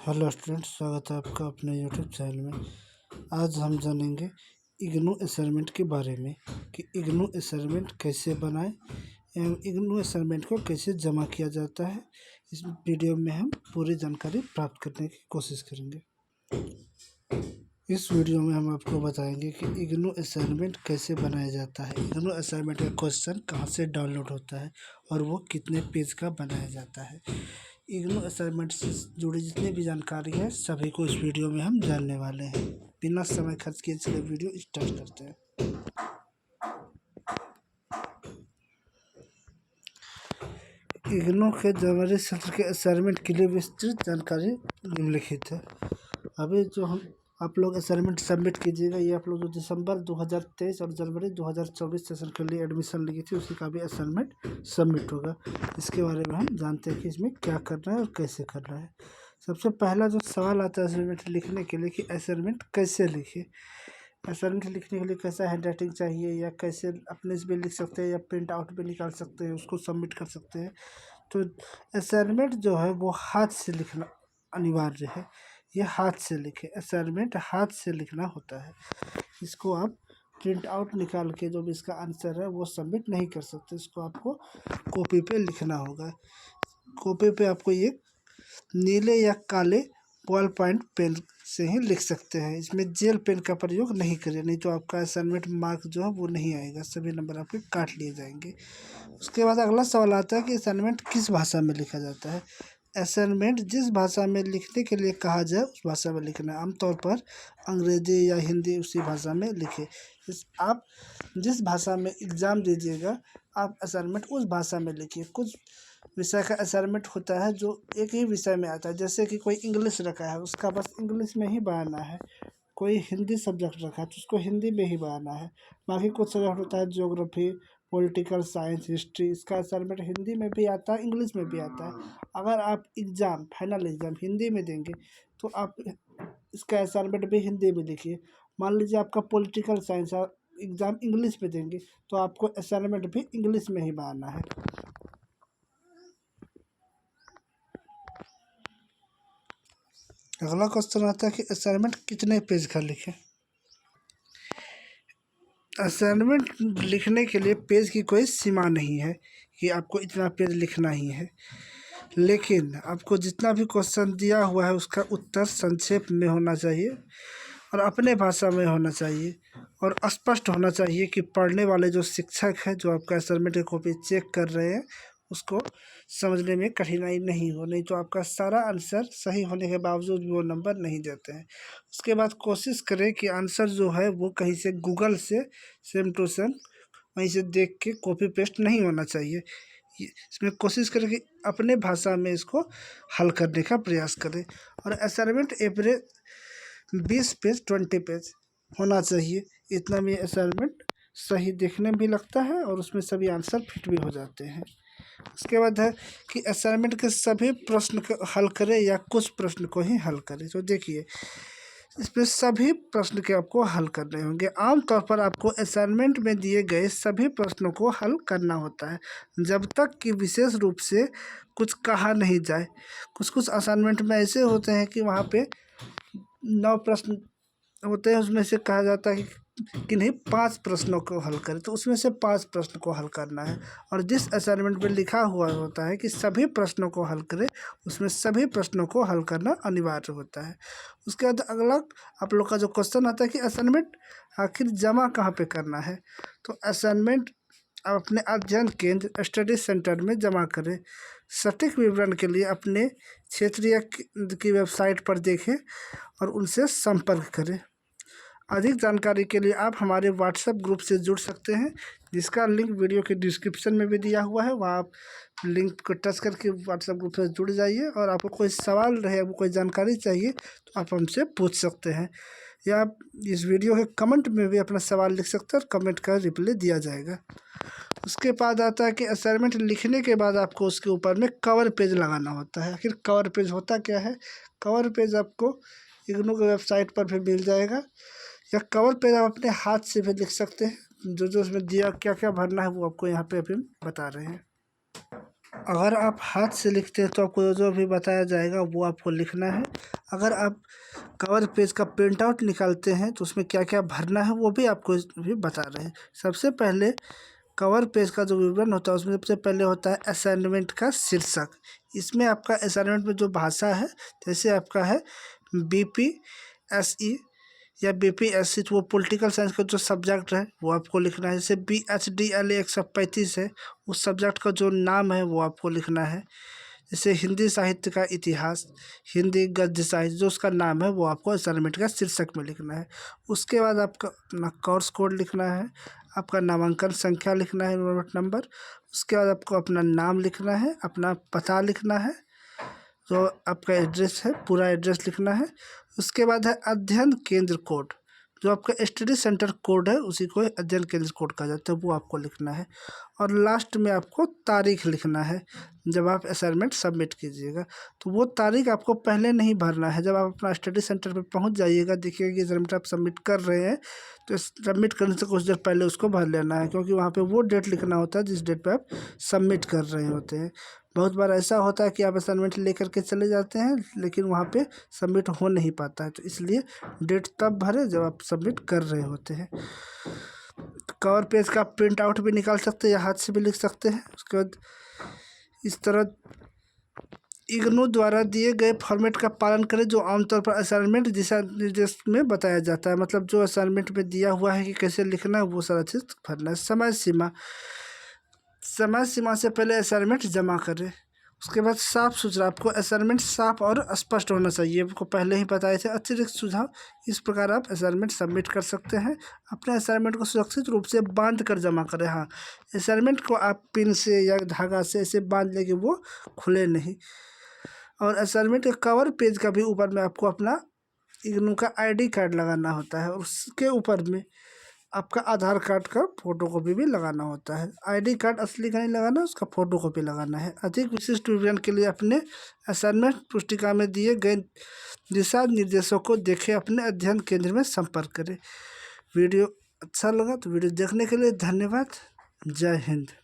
Hello students, स्वागत है आपका अपने यूट्यूब चैनल में। आज हम जानेंगे इग्नू असाइनमेंट के बारे में कि इग्नू असाइनमेंट कैसे बनाएं एवं इग्नू असाइनमेंट को कैसे जमा किया जाता है। इस वीडियो में हम पूरी जानकारी प्राप्त करने की कोशिश करेंगे। इस वीडियो में हम आपको बताएंगे कि इग्नू असाइनमेंट कैसे बनाया जाता है, इग्नू असाइनमेंट का क्वेश्चन कहाँ से डाउनलोड होता है और वो कितने पेज का बनाया जाता है। इग्नू असाइनमेंट से जुड़ी जितनी भी जानकारी है सभी को इस वीडियो में हम जानने वाले हैं। बिना समय खर्च किए चलिए वीडियो स्टार्ट करते हैं। इग्नू के जनवरी सत्र के असाइनमेंट के लिए विस्तृत जानकारी निम्नलिखित है। अभी जो हम आप लोग असाइनमेंट सबमिट कीजिएगा, ये आप लोग जो दिसंबर 2023 और जनवरी 2024 सेशन के लिए एडमिशन ली थी उसी का भी असाइनमेंट सबमिट होगा। इसके बारे में हम जानते हैं कि इसमें क्या करना है और कैसे करना है। सबसे पहला जो सवाल आता है असाइनमेंट लिखने के लिए कि असाइनमेंट कैसे लिखे। असाइनमेंट लिखने के लिए कैसा हैंड राइटिंग चाहिए, या कैसे अपने से भी लिख सकते हैं या प्रिंट आउट भी निकाल सकते हैं, उसको सबमिट कर सकते हैं। तो असाइनमेंट जो है वो हाथ से लिखना अनिवार्य है। ये हाथ से लिखे, असाइनमेंट हाथ से लिखना होता है। इसको आप प्रिंट आउट निकाल के जो भी इसका आंसर है वो सबमिट नहीं कर सकते। इसको आपको कॉपी पे लिखना होगा। कॉपी पे आपको ये नीले या काले बॉल पॉइंट पेन से ही लिख सकते हैं। इसमें जेल पेन का प्रयोग नहीं करें, नहीं तो आपका असाइनमेंट मार्क जो है वो नहीं आएगा, सभी नंबर आपके काट लिए जाएंगे। उसके बाद अगला सवाल आता है कि असाइनमेंट किस भाषा में लिखा जाता है। असाइनमेंट जिस भाषा में लिखने के लिए कहा जाए उस भाषा में लिखना है। आमतौर पर अंग्रेजी या हिंदी उसी भाषा में लिखें। आप जिस भाषा में एग्ज़ाम दीजिएगा आप असाइनमेंट उस भाषा में लिखिए। कुछ विषय का असाइनमेंट होता है जो एक ही विषय में आता है, जैसे कि कोई इंग्लिश रखा है उसका बस इंग्लिश में ही बनाना है, कोई हिंदी सब्जेक्ट रखा है तो उसको हिंदी में ही बनाना है। बाकी कुछ सब्जेक्ट होता है ज्योग्राफी, पॉलिटिकल साइंस, हिस्ट्री, इसका असाइनमेंट हिंदी में भी आता है, इंग्लिश में भी आता है। अगर आप एग्ज़ाम फाइनल एग्ज़ाम हिंदी में देंगे तो आप इसका असाइनमेंट भी हिंदी में लिखिए। मान लीजिए आपका पॉलिटिकल साइंस एग्ज़ाम इंग्लिश में देंगे तो आपको असाइनमेंट भी इंग्लिश में ही बनाना है। अगला क्वेश्चन आता है कि असाइनमेंट कितने पेज का लिखें। असाइनमेंट लिखने के लिए पेज की कोई सीमा नहीं है कि आपको इतना पेज लिखना ही है, लेकिन आपको जितना भी क्वेश्चन दिया हुआ है उसका उत्तर संक्षेप में होना चाहिए और अपने भाषा में होना चाहिए और स्पष्ट होना चाहिए कि पढ़ने वाले जो शिक्षक हैं जो आपका असाइनमेंट की कॉपी चेक कर रहे हैं उसको समझने में कठिनाई नहीं हो, नहीं तो आपका सारा आंसर सही होने के बावजूद भी वो नंबर नहीं देते हैं। उसके बाद कोशिश करें कि आंसर जो है वो कहीं से गूगल से सेम टू सेम वहीं से देख के कॉपी पेस्ट नहीं होना चाहिए। इसमें कोशिश करें कि अपने भाषा में इसको हल करने का प्रयास करें। और असाइनमेंट एवरेज 20 पेज 20 पेज होना चाहिए। इतना में असाइनमेंट सही देखने भी लगता है और उसमें सभी आंसर फिट भी हो जाते हैं। उसके बाद है कि असाइनमेंट के सभी प्रश्न को हल करें या कुछ प्रश्न को ही हल करें। तो देखिए इसमें सभी प्रश्न के आपको हल करने होंगे। आमतौर पर आपको असाइनमेंट में दिए गए सभी प्रश्नों को हल करना होता है जब तक कि विशेष रूप से कुछ कहा नहीं जाए। कुछ कुछ असाइनमेंट में ऐसे होते हैं कि वहाँ पे 9 प्रश्न होते हैं, उसमें से कहा जाता है कि नहीं 5 प्रश्नों को हल करें, तो उसमें से 5 प्रश्न को हल करना है। और जिस असाइनमेंट में लिखा हुआ होता है कि सभी प्रश्नों को हल करें उसमें सभी प्रश्नों को हल करना अनिवार्य होता है। उसके बाद अगला आप लोग का जो क्वेश्चन आता है कि असाइनमेंट आखिर जमा कहाँ पे करना है। तो असाइनमेंट आप अपने अध्ययन केंद्र स्टडी सेंटर में जमा करें। सटीक विवरण के लिए अपने क्षेत्रीय की वेबसाइट पर देखें और उनसे संपर्क करें। अधिक जानकारी के लिए आप हमारे व्हाट्सएप ग्रुप से जुड़ सकते हैं, जिसका लिंक वीडियो के डिस्क्रिप्शन में भी दिया हुआ है। वहाँ आप लिंक को टच करके व्हाट्सएप ग्रुप से जुड़ जाइए और आपको कोई सवाल रहे, आपको कोई जानकारी चाहिए तो आप हमसे पूछ सकते हैं, या आप इस वीडियो के कमेंट में भी अपना सवाल लिख सकते हैं और कमेंट का रिप्लाई दिया जाएगा। उसके बाद आता है कि असाइनमेंट लिखने के बाद आपको उसके ऊपर में कवर पेज लगाना होता है। आखिर कवर पेज होता क्या है। कवर पेज आपको इग्नू की वेबसाइट पर भी मिल जाएगा, या कवर पेज आप अपने हाथ से भी लिख सकते हैं। जो जो उसमें दिया क्या क्या भरना है वो आपको यहाँ पे अभी बता रहे हैं। अगर आप हाथ से लिखते हैं तो आपको जो भी बताया जाएगा वो आपको लिखना है। अगर आप कवर पेज का प्रिंट आउट निकालते हैं तो उसमें क्या क्या भरना है वो भी आपको भी बता रहे हैं। सबसे पहले कवर पेज का जो विवरण होता है उसमें सबसे पहले होता है असाइनमेंट का शीर्षक। इसमें आपका असाइनमेंट में जो भाषा है, जैसे आपका है BPSE या BPSC, तो वो पॉलिटिकल साइंस का जो सब्जेक्ट है वो आपको लिखना है। जैसे BHDLA 135 है, उस सब्जेक्ट का जो नाम है वो आपको लिखना है। जैसे हिंदी साहित्य का इतिहास, हिंदी गद्य साहित्य, जो उसका नाम है वो आपको असाइनमेंट का शीर्षक में लिखना है। उसके बाद आपका अपना कोर्स कोड लिखना है, आपका नामांकन संख्या लिखना है, नंबर। उसके बाद आपको अपना नाम लिखना है, अपना पता लिखना है, जो आपका एड्रेस है पूरा एड्रेस लिखना है। उसके बाद है अध्ययन केंद्र कोड, जो आपका स्टडी सेंटर कोड है उसी को अध्ययन केंद्र कोड कहा जाता है, वो आपको लिखना है। और लास्ट में आपको तारीख लिखना है जब आप असाइनमेंट सबमिट कीजिएगा। तो वो तारीख आपको पहले नहीं भरना है। जब आप अपना स्टडी सेंटर पे पहुंच जाइएगा, देखिएगा कि असाइनमेंट आप सबमिट कर रहे हैं, तो सबमिट करने से कुछ देर पहले उसको भर लेना है, क्योंकि वहाँ पे वो डेट लिखना होता है जिस डेट पे आप सबमिट कर रहे होते हैं। बहुत बार ऐसा होता है कि आप असाइनमेंट लेकर के चले जाते हैं लेकिन वहाँ पे सबमिट हो नहीं पाता है, तो इसलिए डेट तब भरें जब आप सबमिट कर रहे होते हैं। कवर पेज का प्रिंट आउट भी निकाल सकते हैं या हाथ से भी लिख सकते हैं। उसके बाद इस तरह इग्नू द्वारा दिए गए फॉर्मेट का पालन करें जो आमतौर पर असाइनमेंट दिशा निर्देश में बताया जाता है। मतलब जो असाइनमेंट में दिया हुआ है कि कैसे लिखना है वो सारा चीज़ भरना है। समय सीमा से पहले असाइनमेंट जमा करें। उसके बाद साफ सुथरा, आपको असाइनमेंट साफ और स्पष्ट होना चाहिए, आपको पहले ही बताए थे। अतिरिक्त सुझाव, इस प्रकार आप असाइनमेंट सबमिट कर सकते हैं। अपने असाइनमेंट को सुरक्षित रूप से बांध कर जमा करें। हाँ, असाइनमेंट को आप पिन से या धागा से ऐसे बांध लें कि वो खुले नहीं। और असाइनमेंट के कवर पेज का भी ऊपर में आपको अपना इग्नू का ID कार्ड लगाना होता है, और उसके ऊपर में आपका आधार कार्ड का फोटो कॉपी भी लगाना होता है। ID कार्ड असली का नहीं लगाना, उसका फोटो कॉपी लगाना है। अधिक विशिष्ट विवरण के लिए अपने असाइनमेंट पुस्तिका में दिए गए दिशा निर्देशों को देखें, अपने अध्ययन केंद्र में संपर्क करें। वीडियो अच्छा लगा तो वीडियो देखने के लिए धन्यवाद। जय हिंद।